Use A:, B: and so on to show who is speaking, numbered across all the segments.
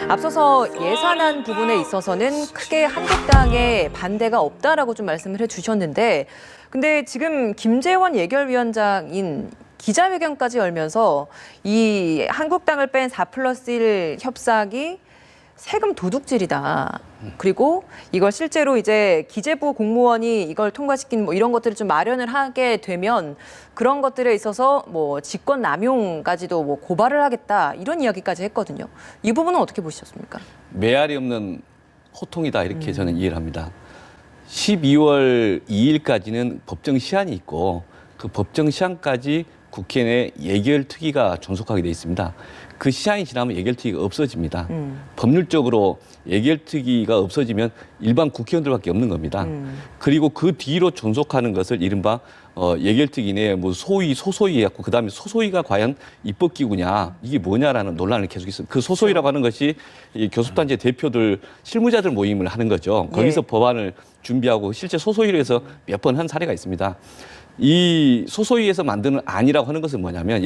A: 앞서서 예산안 부분에 있어서는 크게 한국당의 반대가 없다라고 좀 말씀을 해주셨는데, 근데 지금 김재원 예결위원장인 기자회견까지 열면서 이 한국당을 뺀 4+1 협상이 세금 도둑질이다. 그리고 이걸 실제로 이제 기재부 공무원이 이걸 통과시킨 뭐 이런 것들을 좀 마련을 하게 되면 그런 것들에 있어서 뭐 직권 남용까지도 뭐 고발을 하겠다 이런 이야기까지 했거든요. 이 부분은 어떻게 보셨습니까?
B: 메아리 없는 호통이다 이렇게 저는 이해를 합니다. 12월 2일까지는 법정 시한이 있고 그 법정 시한까지 국회 내 예결특위가 존속하게 돼 있습니다. 그 시한이 지나면 예결특위가 없어집니다. 법률적으로 예결특위가 없어지면 일반 국회의원들밖에 없는 겁니다. 그리고 그 뒤로 존속하는 것을 이른바 예결특위 내에 뭐 소위 소소위 해갖고 그다음에 소소위가 과연 입법기구냐 이게 뭐냐라는 논란을 계속 있습니다. 그 소소위라고 하는 것이 이 교섭단체 대표들 실무자들 모임을 하는 거죠. 거기서 법안을 준비하고 실제 소소위로 해서 몇 번 한 사례가 있습니다. 이 소소위에서 만드는 안이라고 하는 것은 뭐냐면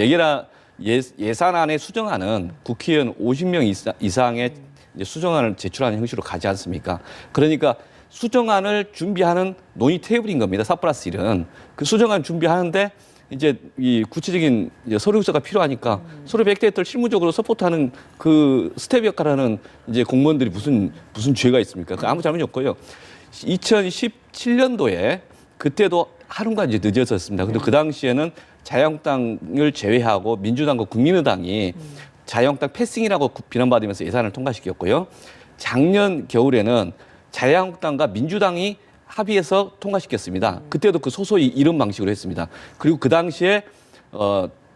B: 예산안의 수정안은 국회의원 50명 이상의 수정안을 제출하는 형식으로 가지 않습니까? 그러니까 수정안을 준비하는 논의 테이블인 겁니다. 4+1은. 그 수정안 준비하는데 이제 이 구체적인 서류서가 필요하니까 서류 백대들 실무적으로 서포트하는 그 스텝 역할을 하는 이제 공무원들이 무슨 죄가 있습니까? 아무 잘못이 없고요. 2017년도에 그때도 하루가 이제 늦어졌습니다. 근데 그 당시에는 자유한국당을 제외하고 민주당과 국민의당이 자유한국당 패싱이라고 비난받으면서 예산을 통과시켰고요. 작년 겨울에는 자유한국당과 민주당이 합의해서 통과시켰습니다. 그때도 그 소소위 이런 방식으로 했습니다. 그리고 그 당시에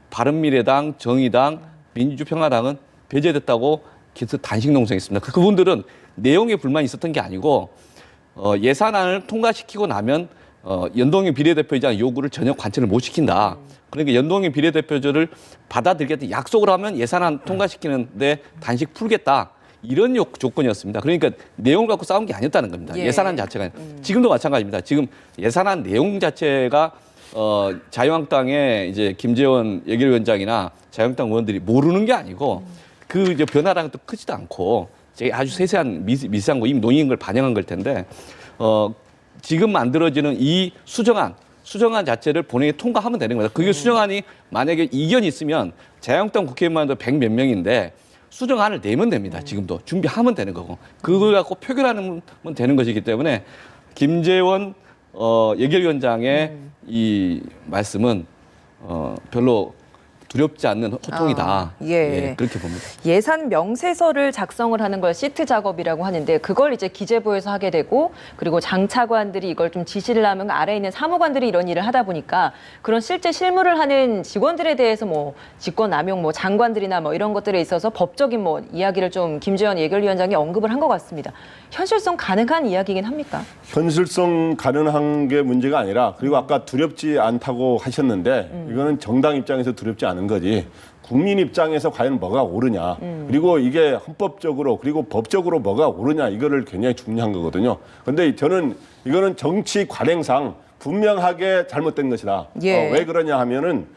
B: 바른미래당, 정의당, 민주평화당은 배제됐다고 계속 단식 농성했습니다. 그분들은 내용에 불만이 있었던 게 아니고 예산안을 통과시키고 나면 연동형 비례대표이자 요구를 전혀 관철을 못 시킨다. 그러니까 연동형 비례대표제를 받아들이겠다. 약속을 하면 예산안 통과시키는데 단식 풀겠다. 이런 조건이었습니다. 그러니까 내용을 갖고 싸운 게 아니었다는 겁니다. 예산안 자체가. 지금도 마찬가지입니다. 지금 예산안 내용 자체가 자유한국당의 이제 김재원 예결위원장이나 자유한국당 의원들이 모르는 게 아니고 그 이제 변화랑은 또 크지도 않고 아주 세세한 미세한 거 이미 논의인 걸 반영한 걸 텐데 지금 만들어지는 이 수정안 자체를 본회의에 통과하면 되는 겁니다. 그게 수정안이 만약에 이견이 있으면 자유한국당 국회의원만도 100 몇 명인데 수정안을 내면 됩니다. 지금도 준비하면 되는 거고 그걸 갖고 표결하면 되는 것이기 때문에 김재원 예결위원장의 이 말씀은 별로 두렵지 않는 호통이다. 예, 그렇게 봅니다.
A: 예산 명세서를 작성을 하는 걸 시트 작업이라고 하는데 그걸 이제 기재부에서 하게 되고 그리고 장차관들이 이걸 좀 지시를 하면 아래에 있는 사무관들이 이런 일을 하다 보니까 그런 실제 실무를 하는 직원들에 대해서 뭐 직권남용 뭐 장관들이나 뭐 이런 것들에 있어서 법적인 뭐 이야기를 좀 김재원 예결위원장이 언급을 한 것 같습니다. 현실성 가능한 이야기긴 합니까?
C: 현실성 가능한 게 문제가 아니라 그리고 아까 두렵지 않다고 하셨는데 이거는 정당 입장에서 두렵지 않은 거지 국민 입장에서 과연 뭐가 옳으냐 그리고 이게 헌법적으로 그리고 법적으로 뭐가 옳으냐 이거를 굉장히 중요한 거거든요. 그런데 저는 이거는 정치 관행상 분명하게 잘못된 것이다. 왜 그러냐 하면은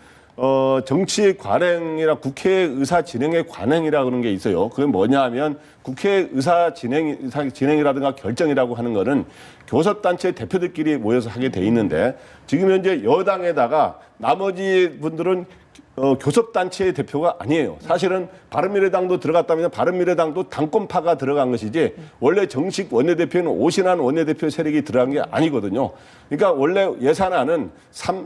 C: 정치 관행이라 국회 의사 진행의 관행이라 그런 게 있어요. 그게 뭐냐 하면 국회 의사 진행이라든가 결정이라고 하는 거는 교섭단체 대표들끼리 모여서 하게 돼 있는데 지금 현재 여당에다가 나머지 분들은 교섭단체의 대표가 아니에요. 사실은 바른미래당도 들어갔다면 바른미래당도 당권파가 들어간 것이지 원래 정식 원내대표는 오신환 원내대표 세력이 들어간 게 아니거든요. 그러니까 원래 예산안은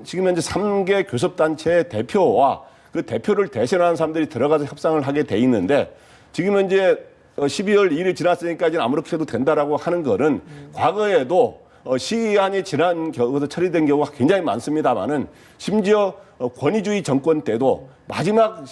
C: 지금 현재 3개 교섭단체의 대표와 그 대표를 대신하는 사람들이 들어가서 협상을 하게 돼 있는데 지금 현재 12월 2일 지났으니까 이제 아무렇게 해도 된다라고 하는 거는 과거에도 시한이 지난 경우도 처리된 경우가 굉장히 많습니다만은 심지어 권위주의 정권 때도 마지막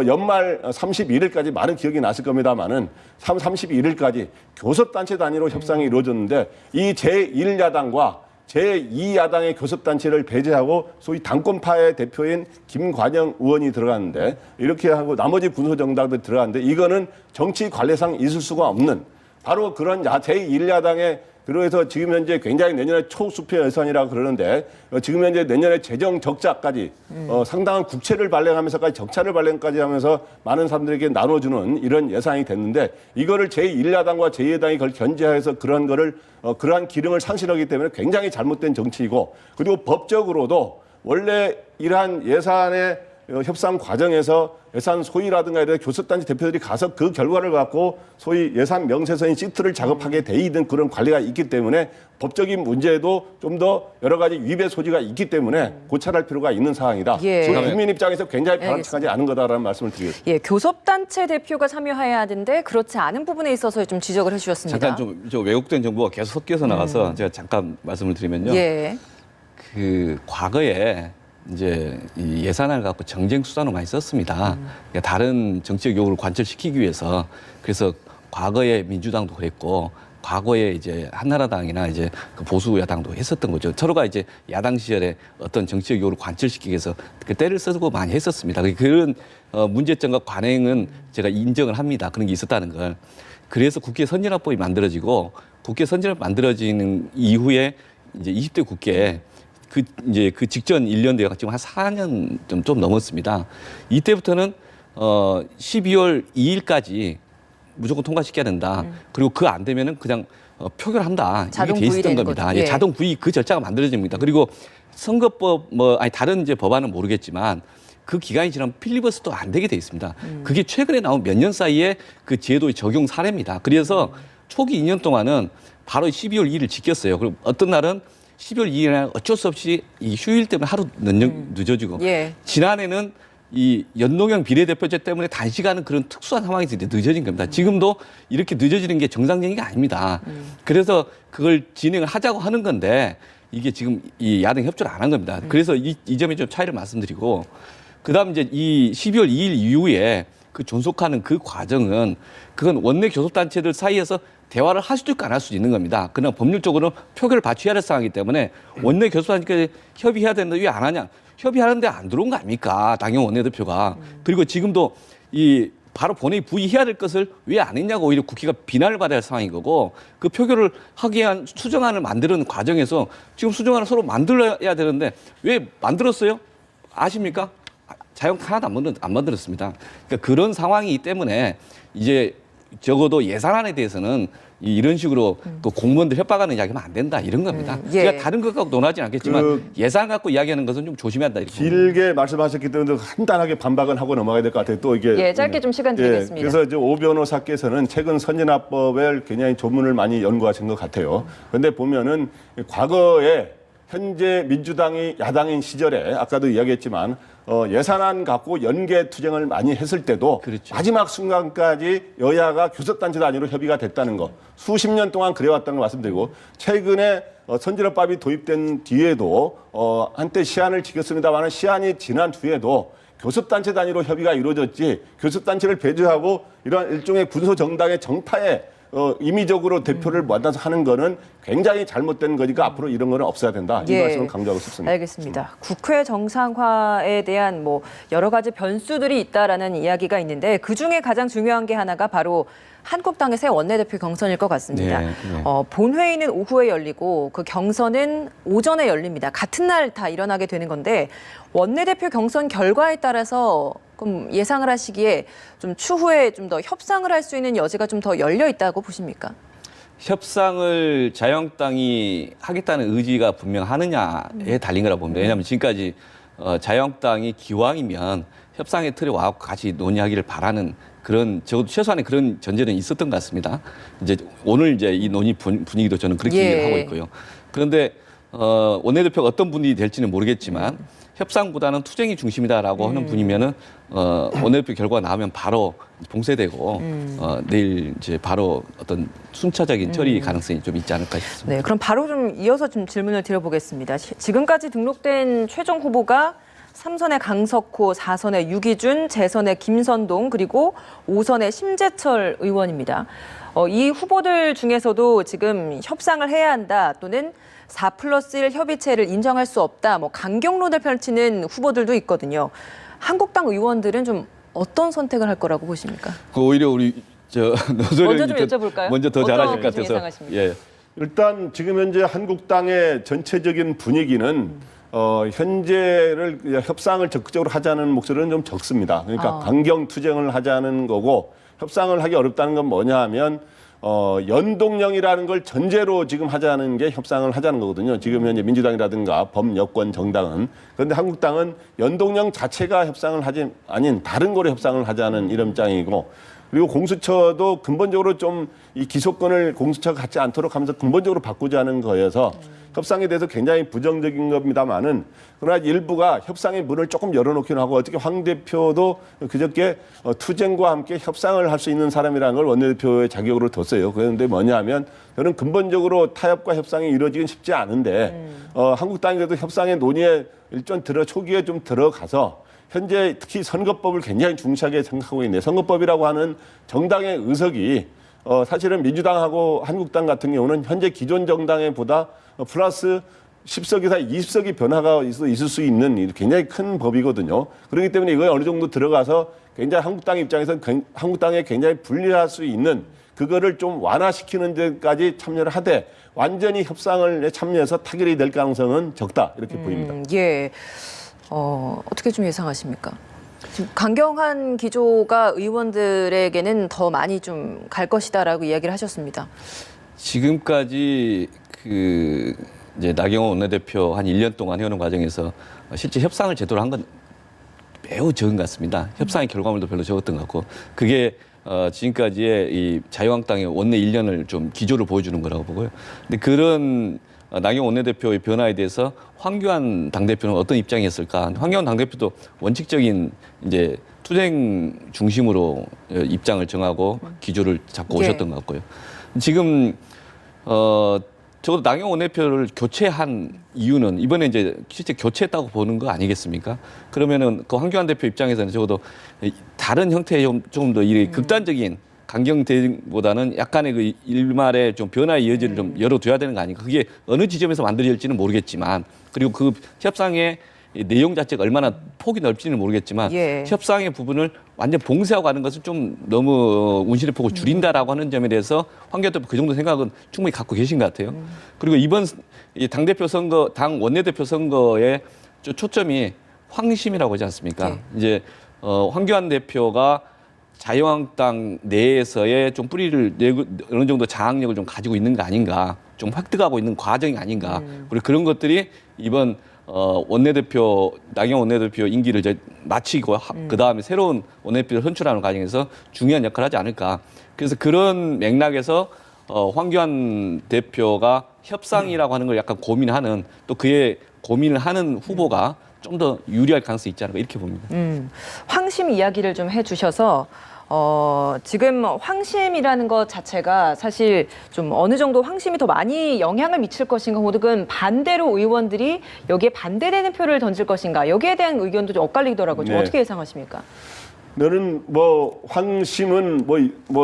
C: 연말 31일까지 많은 기억이 났을 겁니다만은 31일까지 교섭단체 단위로 협상이 이루어졌는데 이 제1야당과 제2야당의 교섭단체를 배제하고 소위 당권파의 대표인 김관영 의원이 들어갔는데 이렇게 하고 나머지 군소정당들 들어갔는데 이거는 정치 관례상 있을 수가 없는 바로 그런 제1야당의 그래서 지금 현재 굉장히 내년에 초수표 예산이라고 그러는데 지금 현재 내년에 재정 적자까지 상당한 국채를 발행하면서까지 적자를 발행까지 하면서 많은 사람들에게 나눠주는 이런 예산이 됐는데 이거를 제1야당과 제2야당이 그걸 견제해서 그런 거를 그러한 기능을 상실하기 때문에 굉장히 잘못된 정치이고 그리고 법적으로도 원래 이러한 예산의 협상 과정에서 예산 소위라든가 이런 교섭단체 대표들이 가서 그 결과를 갖고 소위 예산 명세서인 시트를 작업하게 돼 있는 그런 관리가 있기 때문에 법적인 문제에도 좀 더 여러 가지 위배 소지가 있기 때문에 고찰할 필요가 있는 상황이다.
A: 예.
C: 국민 입장에서 굉장히 바람직하지 않은 거다라는 말씀을 드리겠습니다.
A: 예, 교섭단체 대표가 참여해야 하는데 그렇지 않은 부분에 있어서 좀 지적을 해주셨습니다.
B: 잠깐 좀 왜곡된 정보가 계속 섞여서 나가서 제가 잠깐 말씀을 드리면요.
A: 예.
B: 그 과거에 이제 이 예산을 갖고 정쟁 수단으로 많이 썼습니다. 그러니까 다른 정치적 요구를 관철시키기 위해서 그래서 과거에 민주당도 그랬고 과거에 이제 한나라당이나 이제 그 보수 야당도 했었던 거죠. 서로가 이제 야당 시절에 어떤 정치적 요구를 관철시키기 위해서 그 때를 쓰고 많이 했었습니다. 그런 문제점과 관행은 제가 인정을 합니다. 그런 게 있었다는 걸. 그래서 국회 선진화법이 만들어지고 국회 선진화법 만들어지는 이후에 이제 20대 국회에 그 직전 1년 돼가 지금 한 4년 좀 넘었습니다. 이때부터는 12월 2일까지 무조건 통과시켜야 된다. 그리고 그 안 되면은 그냥 표결한다.
A: 자동
B: 이게 돼 있었던
A: 부의되는
B: 겁니다.
A: 거죠. 예.
B: 자동 부의 그 절차가 만들어집니다. 그리고 선거법 다른 이제 법안은 모르겠지만 그 기간이 지나면 필리버스도 안 되게 돼 있습니다. 그게 최근에 나온 몇 년 사이에 그 제도의 적용 사례입니다. 그래서 초기 2년 동안은 바로 12월 2일을 지켰어요. 그리고 어떤 날은 12월 2일에 어쩔 수 없이 이 휴일 때문에 하루 늦어지고
A: 예.
B: 지난해는 이 연동형 비례대표제 때문에 단시간은 그런 특수한 상황에서 이제 늦어진 겁니다. 지금도 이렇게 늦어지는 게 정상적인 게 아닙니다. 그래서 그걸 진행을 하자고 하는 건데 이게 지금 이 야당 협조를 안 한 겁니다. 그래서 이 점에 좀 차이를 말씀드리고 그다음 이제 이 12월 2일 이후에 그 존속하는 그 과정은 그건 원내 교섭단체들 사이에서 대화를 할 수도 있고 안 할 수도 있는 겁니다. 그러나 법률적으로는 표결을 받쳐야 할 상황이기 때문에 원내 교섭단체끼리 협의해야 되는데 왜 안 하냐? 협의하는데 안 들어온 거 아닙니까? 당연 원내대표가. 그리고 지금도 이 바로 본회의 부의해야 될 것을 왜 안 했냐고 오히려 국회가 비난을 받아야 할 상황인 거고 그 표결을 하기 위한 수정안을 만드는 과정에서 지금 수정안을 서로 만들어야 되는데 왜 만들었어요? 아십니까? 자영 하나도 안 만들었습니다. 그러니까 그런 상황이기 때문에 이제 적어도 예산안에 대해서는 이런 식으로 그 공무원들 협박하는 이야기하면 안 된다 이런 겁니다.
A: 예.
B: 제가 다른 것 갖고 논하지는 않겠지만 예산 갖고 이야기하는 것은 좀 조심해야 한다. 이렇게
C: 길게 말씀하셨기 때문에 간단하게 반박은 하고 넘어가야 될 것 같아요. 또 이게
A: 예, 짧게 좀 시간 드리겠습니다.
C: 그래서 이제 오 변호사께서는 최근 선진화법을 굉장히 조문을 많이 연구하신 것 같아요. 그런데 보면은 과거에 현재 민주당이 야당인 시절에 아까도 이야기했지만 예산안 갖고 연계 투쟁을 많이 했을 때도
B: 그렇죠.
C: 마지막 순간까지 여야가 교섭단체 단위로 협의가 됐다는 거 수십 년 동안 그래왔다는 걸 말씀드리고 최근에 선진화법이 도입된 뒤에도 한때 시한을 지켰습니다만 시한이 지난 뒤에도 교섭단체 단위로 협의가 이루어졌지 교섭단체를 배제하고 이러한 일종의 군소정당의 정파에 임의적으로 대표를 만나서 하는 거는 굉장히 잘못된 거니까 앞으로 이런 거는 없어야 된다. 이 말씀을 강조하고 싶습니다.
A: 알겠습니다. 국회 정상화에 대한 뭐 여러 가지 변수들이 있다라는 이야기가 있는데 그중에 가장 중요한 게 하나가 바로 한국당의 새 원내대표 경선일 것 같습니다.
B: 네, 네.
A: 본회의는 오후에 열리고 그 경선은 오전에 열립니다. 같은 날 다 일어나게 되는 건데 원내대표 경선 결과에 따라서 그럼 예상을 하시기에 좀 추후에 좀 더 협상을 할 수 있는 여지가 좀 더 열려 있다고 보십니까?
B: 협상을 자유한국당이 하겠다는 의지가 분명하느냐에 달린 거라고 봅니다. 왜냐하면 지금까지 자유한국당이 기왕이면 협상의 틀에 와서 같이 논의하기를 바라는 그런 적어도 최소한의 그런 전제는 있었던 것 같습니다. 이제 오늘 이제 이 논의 분위기도 저는 그렇게 이해를 하고 있고요. 그런데 원내대표가 어떤 분이 될지는 모르겠지만 협상보다는 투쟁이 중심이다라고 하는 분이면은 원내대표 결과가 나오면 바로 봉쇄되고 내일 이제 바로 어떤 순차적인 처리 가능성이 좀 있지 않을까 싶습니다.
A: 네, 그럼 바로 좀 이어서 좀 질문을 드려보겠습니다. 지금까지 등록된 최종 후보가 3선의 강석호, 4선의 유기준, 재선의 김선동, 그리고 5선의 심재철 의원입니다. 이 후보들 중에서도 지금 협상을 해야 한다 또는 4+1 협의체를 인정할 수 없다, 뭐 강경론을 펼치는 후보들도 있거든요. 한국당 의원들은 좀 어떤 선택을 할 거라고 보십니까?
B: 오히려 우리 노소령
A: 먼저 좀 여쭤볼까요?
B: 먼저 더 잘하실 것
A: 어떤 기준
B: 같아서
A: 예상하십니까?
B: 예.
C: 일단 지금 현재 한국당의 전체적인 분위기는 현재를 협상을 적극적으로 하자는 목소리는 좀 적습니다. 그러니까 강경 투쟁을 하자는 거고 협상을 하기 어렵다는 건 뭐냐 하면 연동형이라는 걸 전제로 지금 하자는 게 협상을 하자는 거거든요. 지금 현재 민주당이라든가 범여권 정당은. 그런데 한국당은 연동형 자체가 협상을 하지 아닌 다른 거로 협상을 하자는 이런 입장이고 그리고 공수처도 근본적으로 좀 이 기소권을 공수처가 갖지 않도록 하면서 근본적으로 바꾸자는 거여서 협상에 대해서 굉장히 부정적인 겁니다만은 그러나 일부가 협상의 문을 조금 열어놓기는 하고 어떻게 황 대표도 그저께 투쟁과 함께 협상을 할 수 있는 사람이라는 걸 원내대표의 자격으로 뒀어요. 그런데 뭐냐면 저는 근본적으로 타협과 협상이 이루어지긴 쉽지 않은데 한국당이 그래도 협상의 논의에 일전 초기에 좀 들어가서 현재 특히 선거법을 굉장히 중시하게 생각하고 있는데 선거법이라고 하는 정당의 의석이 사실은 민주당하고 한국당 같은 경우는 현재 기존 정당에 보다 플러스 10석에서 20석이 변화가 있을 수 있는 굉장히 큰 법이거든요. 그렇기 때문에 이거에 어느 정도 들어가서 굉장히 한국당 입장에서는 한국당에 굉장히 불리할 수 있는 그거를 좀 완화시키는 데까지 참여를 하되 완전히 협상을 참여해서 타결이 될 가능성은 적다 이렇게 보입니다.
A: 예. 어떻게 좀 예상하십니까? 지금 강경한 기조가 의원들에게는 더 많이 좀 갈 것이다라고 이야기를 하셨습니다.
B: 지금까지 이제 나경원 원내대표 한 1년 동안 해오는 과정에서 실제 협상을 제대로 한 건 매우 적은 것 같습니다. 협상의 결과물도 별로 적었던 것 같고 그게 지금까지의 이 자유한국당의 원내 1년을 좀 기조를 보여주는 거라고 보고요. 근데 그런 나경원 원내대표의 변화에 대해서 황교안 당대표는 어떤 입장이었을까? 황교안 당대표도 원칙적인 이제 투쟁 중심으로 입장을 정하고 기조를 잡고 오셨던 것 같고요. 지금 적어도 나경원 원내대표를 교체한 이유는 이번에 이제 실제 교체했다고 보는 거 아니겠습니까? 그러면은 그 황교안 대표 입장에서는 적어도 다른 형태의 좀 더 극단적인 강경 대응보다는 약간의 그 일말의 좀 변화의 여지를 좀 열어둬야 되는 거 아닌가? 그게 어느 지점에서 만들어질지는 모르겠지만 그리고 그 협상의 내용 자체가 얼마나 폭이 넓지는 모르겠지만 협상의 부분을 완전 봉쇄하고 가는 것은 좀 너무 운신의 폭을 줄인다라고 하는 점에 대해서 황교안 대표 그 정도 생각은 충분히 갖고 계신 것 같아요. 그리고 이번 당대표 선거, 당 원내대표 선거의 초점이 황심이라고 하지 않습니까? 이제 황교안 대표가 자유한국당 내에서의 좀 뿌리를 내고 어느 정도 장악력을 좀 가지고 있는 거 아닌가, 좀 획득하고 있는 과정이 아닌가. 그리고 그런 것들이 이번 원내대표 나경원 원내대표 임기를 이제 마치고 그 다음에 새로운 원내대표를 선출하는 과정에서 중요한 역할을 하지 않을까. 그래서 그런 맥락에서 황교안 대표가 협상이라고 하는 걸 약간 고민하는 또 그의 고민을 하는 후보가 좀 더 유리할 가능성이 있지 않을까 이렇게 봅니다.
A: 황심 이야기를 좀 해주셔서 지금 황심이라는 것 자체가 사실 좀 어느 정도 황심이 더 많이 영향을 미칠 것인가 혹은 반대로 의원들이 여기에 반대되는 표를 던질 것인가 여기에 대한 의견도 좀 엇갈리더라고요. 좀 어떻게 예상하십니까?
C: 저는 황심은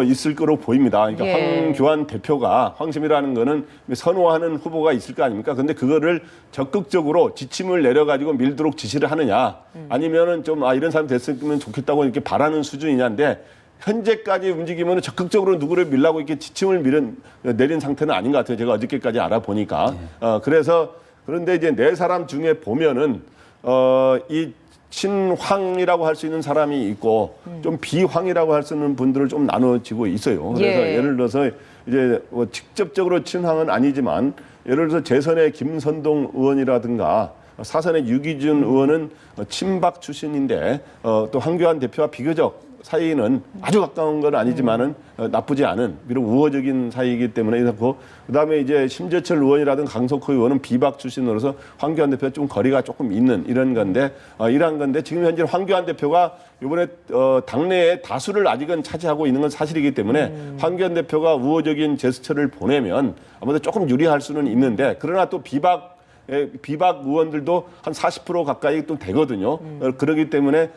C: 있을 거로 보입니다. 그러니까 황교안 대표가 황심이라는 거는 선호하는 후보가 있을 거 아닙니까? 근데 그거를 적극적으로 지침을 내려가지고 밀도록 지시를 하느냐 아니면은 좀 이런 사람 됐으면 좋겠다고 이렇게 바라는 수준이냐인데 현재까지 움직이면 적극적으로 누구를 밀라고 이렇게 지침을 내린 상태는 아닌 것 같아요. 제가 어저께까지 알아보니까. 그런데 이제 네 사람 중에 보면은 이 친황이라고 할 수 있는 사람이 있고 좀 비황이라고 할 수 있는 분들을 좀 나눠지고 있어요. 그래서 예를 들어서 이제 직접적으로 친황은 아니지만 예를 들어서 재선의 김선동 의원이라든가 사선의 유기준 의원은 친박 출신인데 또 황교안 대표와 비교적 사이는 아주 가까운 건 아니지만은 나쁘지 않은 비록 우호적인 사이이기 때문에 그다음에 이제 심재철 의원이라든가 강석호 의원은 비박 출신으로서 황교안 대표와 좀 거리가 조금 있는 이런 건데 지금 현재 황교안 대표가 이번에 당내에 다수를 아직은 차지하고 있는 건 사실이기 때문에 황교안 대표가 우호적인 제스처를 보내면 아무래도 조금 유리할 수는 있는데 그러나 또 비박 의원들도 한 40% 가까이 또 되거든요. 그렇기 때문에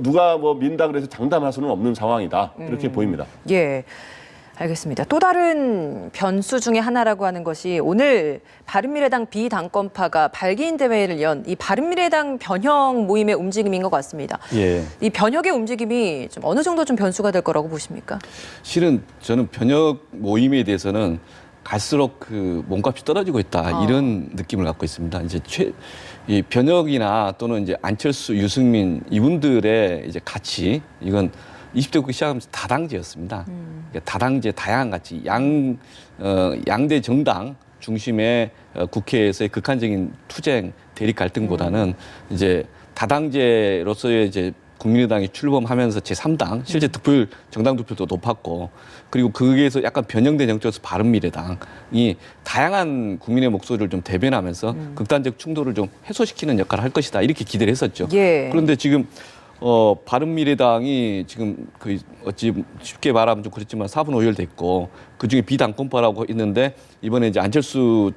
C: 누가 민다 그래서 장담할 수는 없는 상황이다. 이렇게 보입니다.
A: 예. 알겠습니다. 또 다른 변수 중에 하나라고 하는 것이 오늘 바른미래당 비당권파가 발기인 대회를 연 이 바른미래당 변혁 모임의 움직임인 것 같습니다. 이 변혁의 움직임이 좀 어느 정도 좀 변수가 될 거라고 보십니까?
B: 실은 저는 변혁 모임에 대해서는 갈수록 그 몸값이 떨어지고 있다 이런 느낌을 갖고 있습니다. 이제 이 변혁이나 또는 이제 안철수, 유승민 이분들의 이제 가치 이건 20대 국회 시작하면서 다당제였습니다. 그러니까 다당제, 다양한 가치, 양대 정당 중심의 국회에서의 극한적인 투쟁, 대립 갈등보다는 이제 다당제로서의 이제 국민의당이 출범하면서 제3당, 실제 득표율, 정당 득표도 높았고, 그리고 거기에서 약간 변형된 형태로서 바른미래당이 다양한 국민의 목소리를 좀 대변하면서 극단적 충돌을 좀 해소시키는 역할을 할 것이다. 이렇게 기대를 했었죠.
A: 예.
B: 그런데 지금 바른미래당이 지금 그 어찌 쉽게 말하면 좀 그렇지만 4분 5열 됐고 그중에 비당권파라고 있는데 이번에 이제 안철수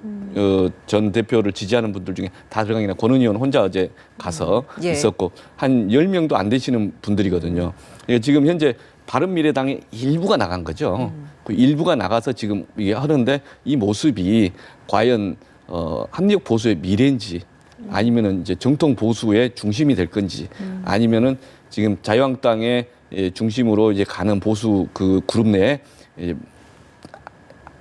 B: 전 대표를 지지하는 분들 중에 다 들어가기나 권은희 의원 혼자 어제 가서
A: 예.
B: 있었고 한 10명도 안 되시는 분들이거든요. 그러니까 지금 현재 바른미래당의 일부가 나간 거죠. 그 일부가 나가서 지금 이게 하는데 이 모습이 과연 합리적 보수의 미래인지 아니면은 이제 정통 보수의 중심이 될 건지 아니면은 지금 자유한국당의 중심으로 이제 가는 보수 그 그룹 내에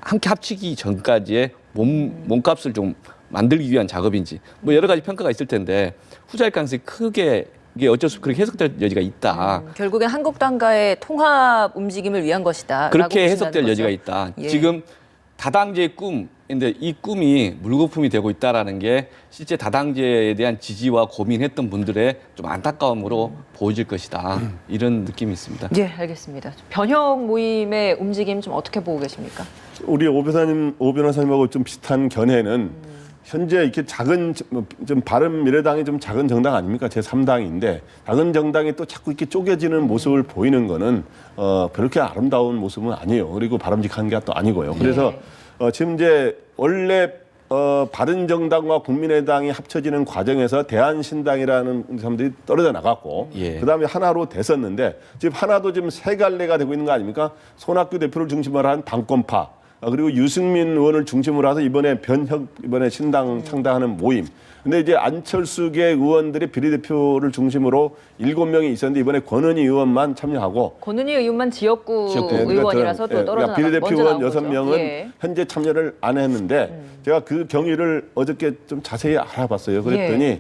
B: 함께 합치기 전까지의 몸값을 좀 만들기 위한 작업인지 뭐 여러 가지 평가가 있을 텐데 후자일 가능성이 크게 이게 어쩔 수 없이 그렇게 해석될 여지가 있다.
A: 결국엔 한국당과의 통합 움직임을 위한 것이다.
B: 그렇게 해석될 여지가 있다.
A: 예.
B: 지금 다당제의 꿈인데 이 꿈이 물거품이 되고 있다라는 게 실제 다당제에 대한 지지와 고민했던 분들의 좀 안타까움으로 보여질 것이다. 이런 느낌이 있습니다.
A: 예, 알겠습니다. 변혁 모임의 움직임 좀 어떻게 보고 계십니까?
C: 우리 오 변호사님하고 좀 비슷한 견해는 현재 이렇게 작은 좀 바른미래당이 좀 작은 정당 아닙니까? 제3당인데 작은 정당이 또 자꾸 이렇게 쪼개지는 모습을 보이는 거는 그렇게 아름다운 모습은 아니에요. 그리고 바람직한 게 또 아니고요. 그래서 지금 이제 원래 바른정당과 국민의당이 합쳐지는 과정에서 대한신당이라는 사람들이 떨어져 나갔고
B: 예.
C: 그다음에 하나로 됐었는데 지금 하나도 지금 세 갈래가 되고 있는 거 아닙니까? 손학규 대표를 중심으로 한 당권파 그리고 유승민 의원을 중심으로 해서 이번에 신당 창당하는 모임. 근데 이제 안철수계 의원들이 비례대표를 중심으로 7명이 있었는데 이번에 권은희 의원만 참여하고
A: 권은희 의원만 지역구
B: 지역구.
A: 의원이라서 또 떨어져 나간
C: 비례대표 의원
A: 먼저
C: 6명은
A: 예.
C: 현재 참여를 안 했는데 제가 그 경위를 어저께 좀 자세히 알아봤어요. 그랬더니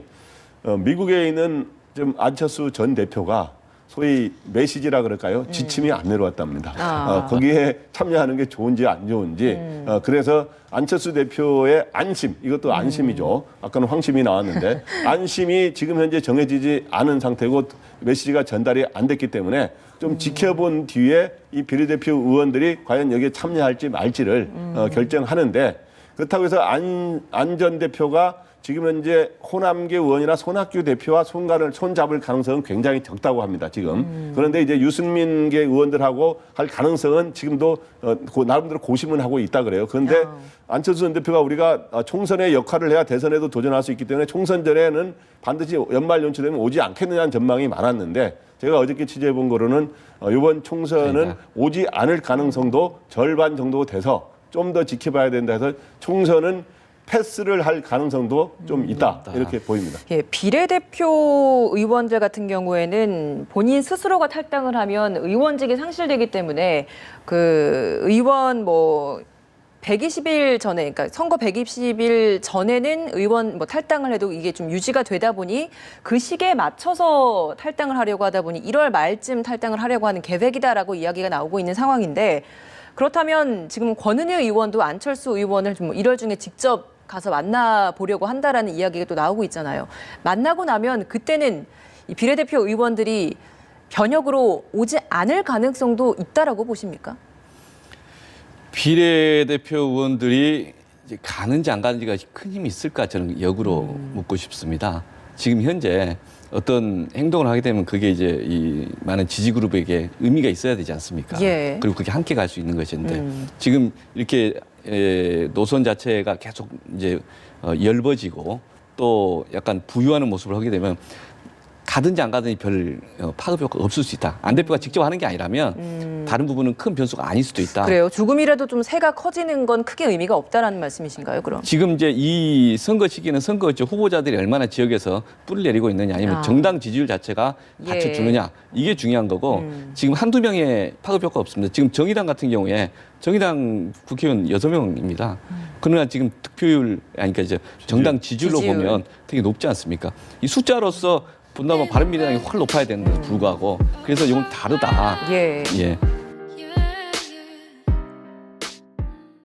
C: 미국에 있는 좀 안철수 전 대표가 소위 메시지라 그럴까요? 지침이 안 내려왔답니다. 거기에 참여하는 게 좋은지 안 좋은지. 그래서 안철수 대표의 안심, 이것도 안심이죠. 아까는 황심이 나왔는데 안심이 지금 현재 정해지지 않은 상태고 메시지가 전달이 안 됐기 때문에 좀 지켜본 뒤에 이 비례대표 의원들이 과연 여기에 참여할지 말지를 결정하는데 그렇다고 해서 안 전 대표가 지금 현재 호남계 의원이나 손학규 대표와 손잡을 가능성은 굉장히 적다고 합니다. 지금. 그런데 이제 유승민계 의원들하고 할 가능성은 지금도 나름대로 고심은 하고 있다 그래요. 그런데 안철수 전 대표가 우리가 총선의 역할을 해야 대선에도 도전할 수 있기 때문에 총선 전에는 반드시 연말 연초되면 오지 않겠느냐는 전망이 많았는데 제가 어저께 취재해 본 거로는 이번 총선은 오지 않을 가능성도 절반 정도 돼서 좀 더 지켜봐야 된다 해서 총선은 패스를 할 가능성도 좀 있다 이렇게 보입니다.
A: 예, 비례대표 의원들 같은 경우에는 본인 스스로가 탈당을 하면 의원직이 상실되기 때문에 그 의원 120일 전에, 그러니까 선거 120일 전에는 의원 탈당을 해도 이게 좀 유지가 되다 보니 그 시기에 맞춰서 탈당을 하려고 하다 보니 1월 말쯤 탈당을 하려고 하는 계획이다라고 이야기가 나오고 있는 상황인데 그렇다면 지금 권은희 의원도 안철수 의원을 좀 1월 중에 직접 가서 만나보려고 한다라는 이야기가 또 나오고 있잖아요. 만나고 나면 그때는 이 비례대표 의원들이 변혁으로 오지 않을 가능성도 있다라고 보십니까?
B: 비례대표 의원들이 이제 가는지 안 가는지가 큰 힘이 있을까 저는 역으로 묻고 싶습니다. 지금 현재 어떤 행동을 하게 되면 그게 이제 이 많은 지지 그룹에게 의미가 있어야 되지 않습니까?
A: 예.
B: 그리고 그게 함께 갈 수 있는 것인데 지금 이렇게 노선 자체가 계속 이제 엷어지고 또 약간 부유하는 모습을 하게 되면 가든지 안 가든지 별 파급 효과가 없을 수 있다. 안 대표가 직접 하는 게 아니라면 다른 부분은 큰 변수가 아닐 수도 있다.
A: 그래요. 조금이라도 좀 세가 커지는 건 크게 의미가 없다라는 말씀이신가요, 그럼?
B: 지금 이제 이 선거 시기는 선거 후보자들이 얼마나 지역에서 뿌리를 내리고 있느냐 아니면 정당 지지율 자체가 받쳐주느냐 이게 중요한 거고 지금 한두 명의 파급 효과가 없습니다. 지금 정의당 같은 경우에 정의당 국회의원 6명입니다. 그러나 지금 득표율 아니 그러니까 이제 정당 지지율로
A: 지지율.
B: 보면 되게 높지 않습니까? 이 숫자로서 본다면 바른미래당이 훨 높아야 되는데 불구하고 그래서 이건 다르다.
A: 예.
B: 예.